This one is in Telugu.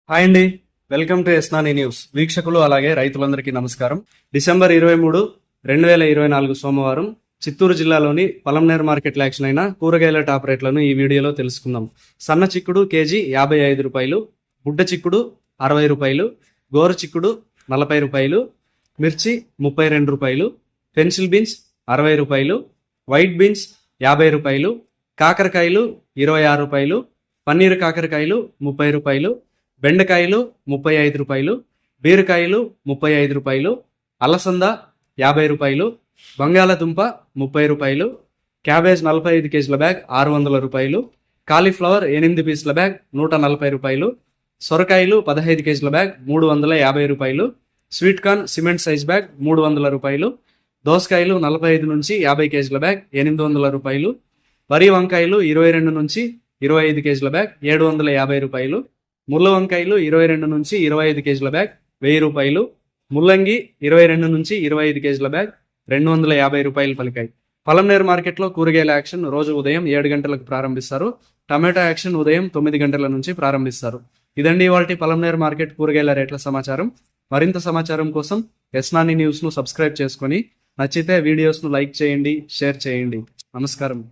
హాయ్ అండి, వెల్కమ్ టు ఎస్నాని న్యూస్. వీక్షకులు అలాగే రైతులందరికీ నమస్కారం. డిసెంబర్ 23, 2024 సోమవారం చిత్తూరు జిల్లాలోని పలంనేరు మార్కెట్లో యాక్షన్ అయిన కూరగాయల టాప్ రేట్లను ఈ వీడియోలో తెలుసుకుందాం. సన్న చిక్కుడు కేజీ 55 రూపాయలు, బుడ్డ చిక్కుడు 60 రూపాయలు, గోర చిక్కుడు 40 రూపాయలు, మిర్చి 32 రూపాయలు, పెన్సిల్ బీన్స్ 60 రూపాయలు, వైట్ బీన్స్ 50 రూపాయలు, కాకరకాయలు 26 రూపాయలు, పన్నీరు కాకరకాయలు 30 రూపాయలు, బెండకాయలు 35 రూపాయలు, బీరకాయలు 35 రూపాయలు, అలసంద 50 రూపాయలు, బంగాళదుంప 30 రూపాయలు, క్యాబేజ్ 45 కేజీల బ్యాగ్ 600 రూపాయలు, కాలీఫ్లవర్ 8 పీసుల బ్యాగ్ 140 రూపాయలు, సొరకాయలు 15 కేజీల బ్యాగ్ 350 రూపాయలు, sweet corn cement size bag 300 రూపాయలు, దోసకాయలు 45 నుంచి 50 కేజీల బ్యాగ్ 800 రూపాయలు, వరి వంకాయలు 22 నుంచి 25 కేజీల బ్యాగ్ 750 రూపాయలు, ముళ్ళ వంకాయలు 22 నుంచి 25 కేజీల బ్యాగ్ 1000 రూపాయలు, ముల్లంగి 22 నుంచి 25 కేజీల బ్యాగ్ 250 రూపాయలు పలికాయి. పలంనేరు మార్కెట్లో కూరగాయల యాక్షన్ రోజు ఉదయం 7 గంటలకు ప్రారంభిస్తారు. టమాటా యాక్షన్ ఉదయం 9 గంటల నుంచి ప్రారంభిస్తారు. ఇదండి ఇవాల్టి పలంనేరు మార్కెట్ కూరగాయల రేట్ల సమాచారం. మరింత సమాచారం కోసం ఎస్నాని న్యూస్ను సబ్స్క్రైబ్ చేసుకొని నచ్చితే వీడియోస్ను లైక్ చేయండి, షేర్ చేయండి. నమస్కారం.